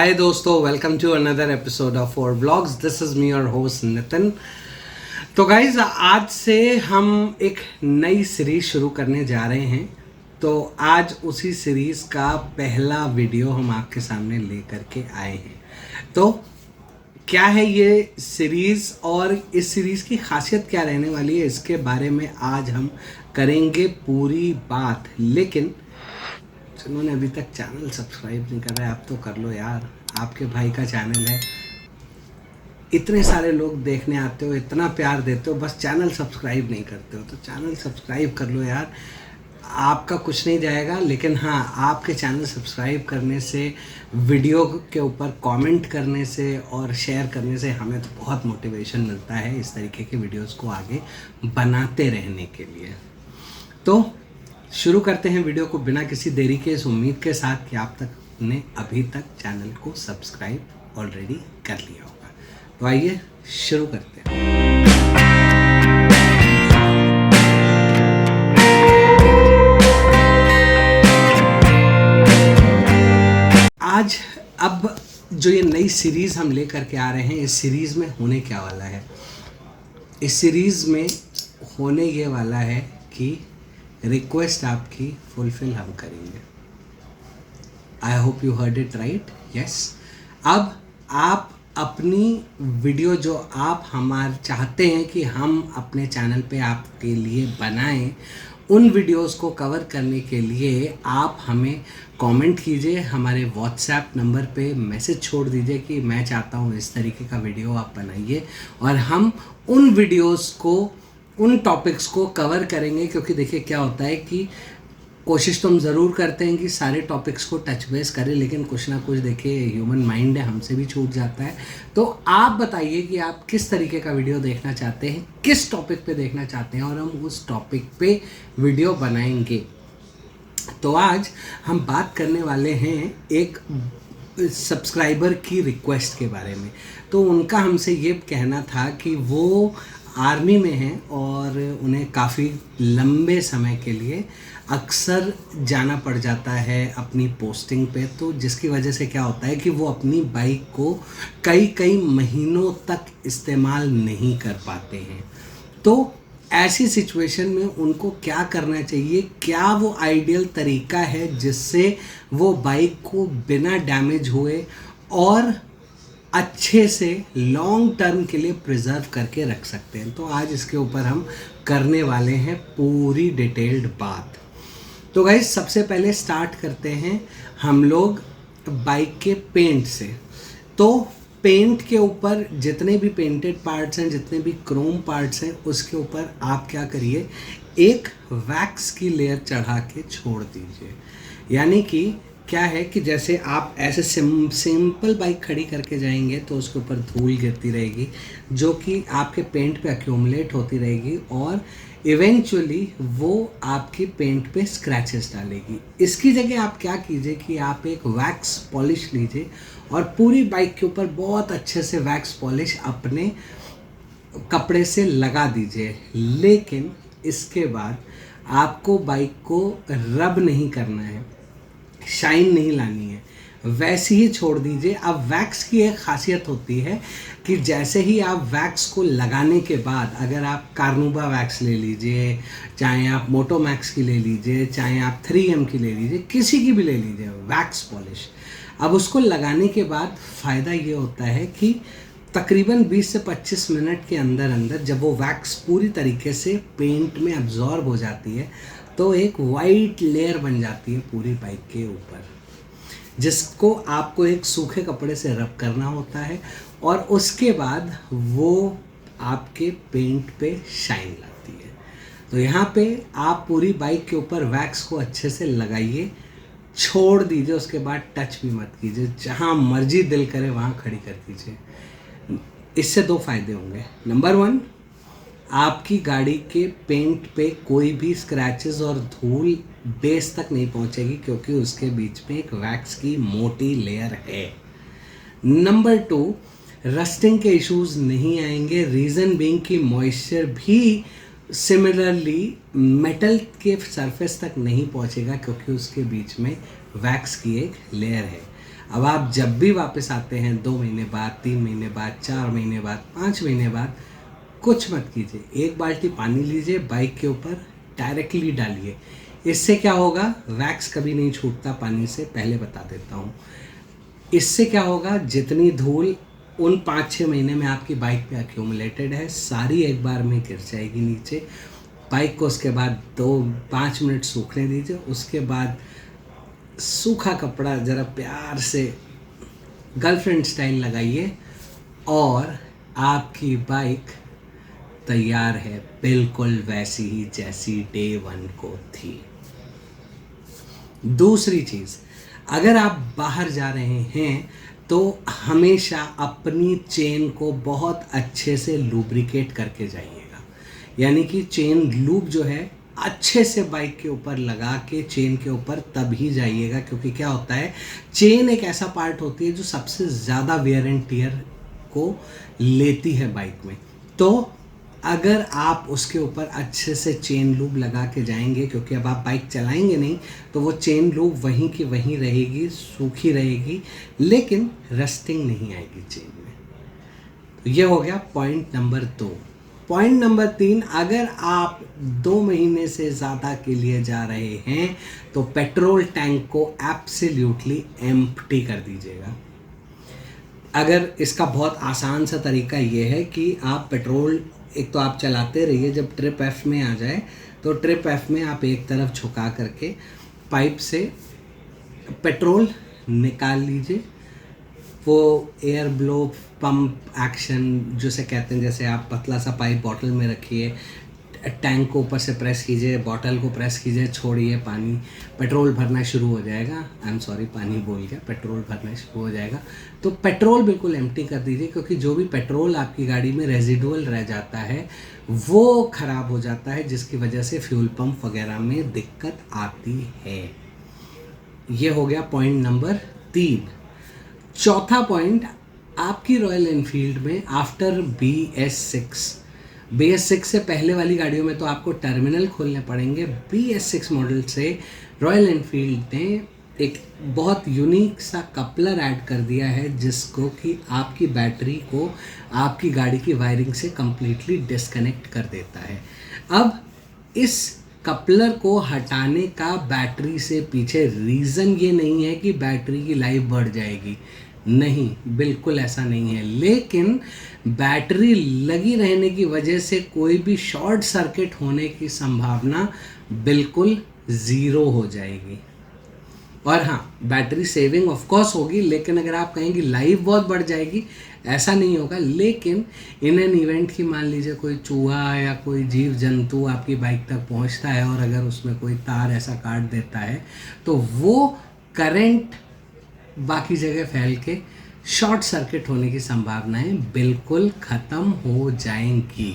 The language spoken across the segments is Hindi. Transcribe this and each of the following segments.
हाय दोस्तों, welcome to another episode of our vlogs. This is me your host Nitin. तो गाइज, आज से हम एक नई सीरीज शुरू करने जा रहे हैं। तो आज उसी सीरीज़ का पहला वीडियो हम आपके सामने लेकर के आए हैं। तो क्या है ये सीरीज़ और इस सीरीज़ की खासियत क्या रहने वाली है, इसके बारे में आज हम करेंगे पूरी बात। लेकिन जिन्होंने अभी तक चैनल सब्सक्राइब नहीं करा है, आप तो कर लो यार, आपके भाई का चैनल है। इतने सारे लोग देखने आते हो, इतना प्यार देते हो, बस चैनल सब्सक्राइब नहीं करते हो। तो चैनल सब्सक्राइब कर लो यार, आपका कुछ नहीं जाएगा। लेकिन हाँ, आपके चैनल सब्सक्राइब करने से, वीडियो के ऊपर कमेंट करने से और शेयर करने से हमें तो बहुत मोटिवेशन मिलता है इस तरीके के वीडियोस को आगे बनाते रहने के लिए। तो शुरू करते हैं वीडियो को बिना किसी देरी के, इस उम्मीद के साथ कि आप तक ने अभी तक चैनल को सब्सक्राइब ऑलरेडी कर लिया होगा। तो आइए शुरू करते हैं। आज अब जो ये नई सीरीज़ हम लेकर के आ रहे हैं, इस सीरीज़ में होने क्या वाला है? इस सीरीज़ में होने ये वाला है कि रिक्वेस्ट आपकी फुलफिल हम करेंगे। I hope you heard it right. Yes, अब आप अपनी वीडियो जो आप हमारे चाहते हैं कि हम अपने चैनल पे आपके लिए बनाएं, उन वीडियोस को कवर करने के लिए आप हमें कमेंट कीजिए, हमारे व्हाट्सएप नंबर पे मैसेज छोड़ दीजिए कि मैं चाहता हूँ इस तरीके का वीडियो आप बनाइए, और हम उन वीडियोस को, उन टॉपिक्स को कवर करेंगे। क्योंकि देखिए क्या होता है कि कोशिश तो हम ज़रूर करते हैं कि सारे टॉपिक्स को टच बेस करें, लेकिन कुछ ना कुछ देखिए ह्यूमन माइंड है, हमसे भी छूट जाता है। तो आप बताइए कि आप किस तरीके का वीडियो देखना चाहते हैं, किस टॉपिक पे देखना चाहते हैं, और हम उस टॉपिक पे वीडियो बनाएंगे। तो आज हम बात करने वाले हैं एक सब्सक्राइबर की रिक्वेस्ट के बारे में। तो उनका हमसे ये कहना था कि वो आर्मी में हैं और उन्हें काफ़ी लंबे समय के लिए अक्सर जाना पड़ जाता है अपनी पोस्टिंग पे। तो जिसकी वजह से क्या होता है कि वो अपनी बाइक को कई कई महीनों तक इस्तेमाल नहीं कर पाते हैं। तो ऐसी सिचुएशन में उनको क्या करना चाहिए, क्या वो आइडियल तरीका है जिससे वो बाइक को बिना डैमेज हुए और अच्छे से लॉन्ग टर्म के लिए प्रिजर्व करके रख सकते हैं। तो आज इसके ऊपर हम करने वाले हैं पूरी डिटेल्ड बात। तो गाइस, सबसे पहले स्टार्ट करते हैं हम लोग बाइक के पेंट से। तो पेंट के ऊपर जितने भी पेंटेड पार्ट्स हैं, जितने भी क्रोम पार्ट्स हैं, उसके ऊपर आप क्या करिए, एक वैक्स की लेयर चढ़ा के छोड़ दीजिए। यानी कि क्या है कि जैसे आप ऐसे सिंपल बाइक खड़ी करके जाएंगे तो उसके ऊपर धूल गिरती रहेगी, जो कि आपके पेंट पे एक्यूमुलेट होती रहेगी और इवेंचुअली वो आपकी पेंट पे स्क्रैचेस डालेगी। इसकी जगह आप क्या कीजिए कि आप एक वैक्स पॉलिश लीजिए और पूरी बाइक के ऊपर बहुत अच्छे से वैक्स पॉलिश अपने कपड़े से लगा दीजिए। लेकिन इसके बाद आपको बाइक को रब नहीं करना है, शाइन नहीं लानी है, वैसे ही छोड़ दीजिए। अब वैक्स की एक खासियत होती है कि जैसे ही आप वैक्स को लगाने के बाद, अगर आप कार्नुबा वैक्स ले लीजिए, चाहे आप मोटोमैक्स की ले लीजिए, चाहे आप 3M की ले लीजिए, किसी की भी ले लीजिए वैक्स पॉलिश। अब उसको लगाने के बाद फ़ायदा ये होता है कि तकरीबन 20 से 25 मिनट के अंदर अंदर जब वो वैक्स पूरी तरीके से पेंट में अब्जॉर्ब हो जाती है, तो एक वाइट लेयर बन जाती है पूरी बाइक के ऊपर, जिसको आपको एक सूखे कपड़े से रब करना होता है और उसके बाद वो आपके पेंट पे शाइन लाती है। तो यहाँ पे आप पूरी बाइक के ऊपर वैक्स को अच्छे से लगाइए, छोड़ दीजिए, उसके बाद टच भी मत कीजिए, जहाँ मर्जी दिल करे वहाँ खड़ी कर दीजिए। इससे दो फायदे होंगे। नंबर 1, आपकी गाड़ी के पेंट पे कोई भी स्क्रैचेस और धूल बेस तक नहीं पहुंचेगी, क्योंकि उसके बीच में एक वैक्स की मोटी लेयर है। नंबर 2, रस्टिंग के इश्यूज नहीं आएंगे। रीज़न बीइंग कि मॉइस्चर भी सिमिलरली मेटल के सरफेस तक नहीं पहुंचेगा, क्योंकि उसके बीच में वैक्स की एक लेयर है। अब आप जब भी वापस आते हैं 2 महीने बाद, 3 महीने बाद, 4 महीने बाद, 5 महीने बाद, कुछ मत कीजिए, 1 बाल्टी पानी लीजिए, बाइक के ऊपर डायरेक्टली डालिए। इससे क्या होगा, वैक्स कभी नहीं छूटता पानी से, पहले बता देता हूँ। इससे क्या होगा, जितनी धूल उन 5-6 महीने में आपकी बाइक पे अक्यूमुलेटेड है, सारी एक बार में गिर जाएगी नीचे। बाइक को उसके बाद 2-5 मिनट सूखने दीजिए, उसके बाद सूखा कपड़ा ज़रा प्यार से गर्लफ्रेंड स्टाइल लगाइए और आपकी बाइक तैयार है, बिल्कुल वैसी ही जैसी डे 1 को थी। दूसरी चीज़, अगर आप बाहर जा रहे हैं तो हमेशा अपनी चेन को बहुत अच्छे से लुब्रिकेट करके जाइएगा, यानी कि चेन लूब जो है अच्छे से बाइक के ऊपर लगा के चेन के ऊपर तभी जाइएगा, क्योंकि क्या होता है, चेन एक ऐसा पार्ट होती है जो सबसे ज़्यादा वेयर एंड टियर को लेती है बाइक में। तो अगर आप उसके ऊपर अच्छे से चेन लूब लगा के जाएंगे, क्योंकि अब आप बाइक चलाएंगे नहीं तो वो चेन लूब वहीं की वहीं रहेगी, सूखी रहेगी, लेकिन रस्टिंग नहीं आएगी चेन में। तो ये हो गया पॉइंट नंबर 2। पॉइंट नंबर 3, अगर आप 2 महीने से ज़्यादा के लिए जा रहे हैं तो पेट्रोल टैंक को एब्सोल्युटली एम्प्टी कर दीजिएगा। अगर इसका बहुत आसान सा तरीका ये है कि आप पेट्रोल, एक तो आप चलाते रहिए, जब ट्रिप एफ में आ जाए तो ट्रिप एफ में आप एक तरफ झुका करके पाइप से पेट्रोल निकाल लीजिए। वो एयर ब्लो पंप एक्शन जिसे कहते हैं, जैसे आप पतला सा पाइप बॉटल में रखिए, टैंक को ऊपर से प्रेस कीजिए, बॉटल को प्रेस कीजिए, छोड़िए, पानी पेट्रोल भरना शुरू हो जाएगा। आई एम सॉरी, पानी बोल गया, पेट्रोल भरना शुरू हो जाएगा। तो पेट्रोल बिल्कुल एम्प्टी कर दीजिए, क्योंकि जो भी पेट्रोल आपकी गाड़ी में रेजिडुअल रह जाता है वो ख़राब हो जाता है, जिसकी वजह से फ्यूल पंप वगैरह में दिक्कत आती है। ये हो गया पॉइंट नंबर 3। चौथा पॉइंट, आपकी रॉयल एनफील्ड में आफ्टर BS6 से पहले वाली गाड़ियों में तो आपको टर्मिनल खोलने पड़ेंगे। BS6 मॉडल से रॉयल एनफील्ड ने एक बहुत यूनिक सा कपलर ऐड कर दिया है, जिसको कि आपकी बैटरी को आपकी गाड़ी की वायरिंग से कम्प्लीटली डिस्कनेक्ट कर देता है। अब इस कपलर को हटाने का बैटरी से पीछे रीज़न ये नहीं है कि बैटरी की लाइफ बढ़ जाएगी, नहीं, बिल्कुल ऐसा नहीं है, लेकिन बैटरी लगी रहने की वजह से कोई भी शॉर्ट सर्किट होने की संभावना बिल्कुल ज़ीरो हो जाएगी। और हाँ, बैटरी सेविंग ऑफ कोर्स होगी, लेकिन अगर आप कहें कि लाइफ बहुत बढ़ जाएगी, ऐसा नहीं होगा। लेकिन इन एन इवेंट की, मान लीजिए कोई चूहा या कोई जीव जंतु आपकी बाइक तक पहुंचता है और अगर उसमें कोई तार ऐसा काट देता है तो वो करंट बाकी जगह फैल के शॉर्ट सर्किट होने की संभावनाएं बिल्कुल ख़त्म हो जाएंगी।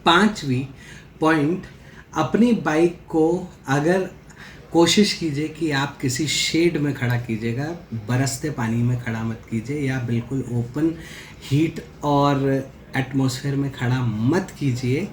5वीं पॉइंट, अपनी बाइक को अगर कोशिश कीजिए कि आप किसी शेड में खड़ा कीजिएगा, बरसते पानी में खड़ा मत कीजिए, या बिल्कुल ओपन हीट और एटमॉस्फेयर में खड़ा मत कीजिए।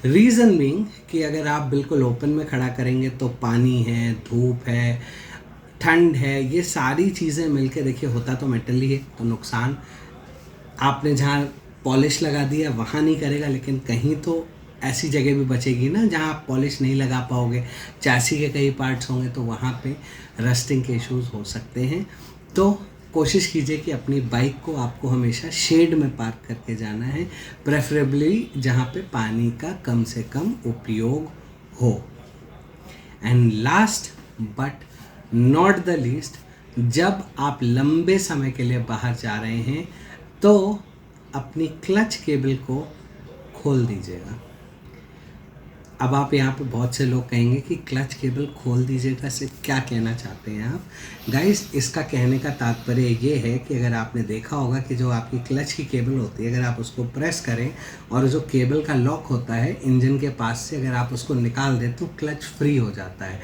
रीज़न बीइंग कि अगर आप बिल्कुल ओपन में खड़ा करेंगे तो पानी है, धूप है, ठंड है, ये सारी चीज़ें मिलके, देखिए होता तो मेटल ही है, तो नुकसान आपने जहाँ पॉलिश लगा दिया वहाँ नहीं करेगा, लेकिन कहीं तो ऐसी जगह भी बचेगी ना जहाँ आप पॉलिश नहीं लगा पाओगे। चैसी के कई पार्ट्स होंगे तो वहाँ पे रस्टिंग के इश्यूज़ हो सकते हैं। तो कोशिश कीजिए कि अपनी बाइक को आपको हमेशा शेड में पार्क करके जाना है, प्रेफरेबली जहाँ पे पानी का कम से कम उपयोग हो। And last but not the least, जब आप लंबे समय के लिए बाहर जा रहे हैं तो अपनी क्लच केबल को खोल दीजिएगा। अब आप यहाँ पे बहुत से लोग कहेंगे कि क्लच केबल खोल दीजिएगा से क्या कहना चाहते हैं आप? गाइस, इसका कहने का तात्पर्य ये है कि अगर आपने देखा होगा कि जो आपकी क्लच की केबल होती है, अगर आप उसको प्रेस करें और जो केबल का लॉक होता है इंजन के पास से, अगर आप उसको निकाल दें तो क्लच फ्री हो जाता है।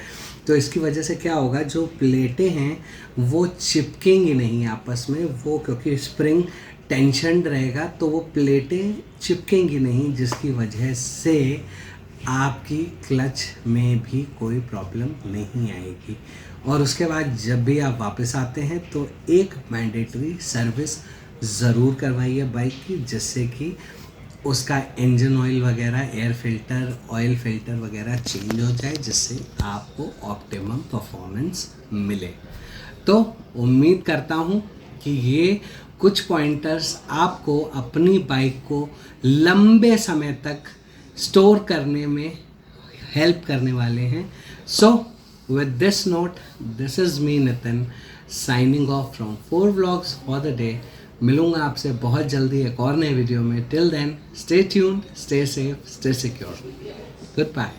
तो इसकी वजह से क्या होगा, जो प्लेटें हैं वो चिपकेंगी नहीं आपस में, वो क्योंकि स्प्रिंग टेंशन रहेगा तो वो प्लेटें चिपकेंगी नहीं, जिसकी वजह से आपकी क्लच में भी कोई प्रॉब्लम नहीं आएगी। और उसके बाद जब भी आप वापस आते हैं तो एक मैंडेटरी सर्विस ज़रूर करवाइए बाइक की, जिससे कि उसका इंजन ऑयल वगैरह, एयर फिल्टर, ऑयल फिल्टर वगैरह चेंज हो जाए, जिससे आपको ऑप्टिमम परफॉर्मेंस मिले। तो उम्मीद करता हूँ कि ये कुछ पॉइंटर्स आपको अपनी बाइक को लंबे समय तक स्टोर करने में हेल्प करने वाले हैं। So with this note, this is me Nitin signing off from 4 vlogs for the day. मिलूंगा आपसे बहुत जल्दी एक और नए वीडियो में। Till then stay tuned, stay safe, stay secure. Good bye.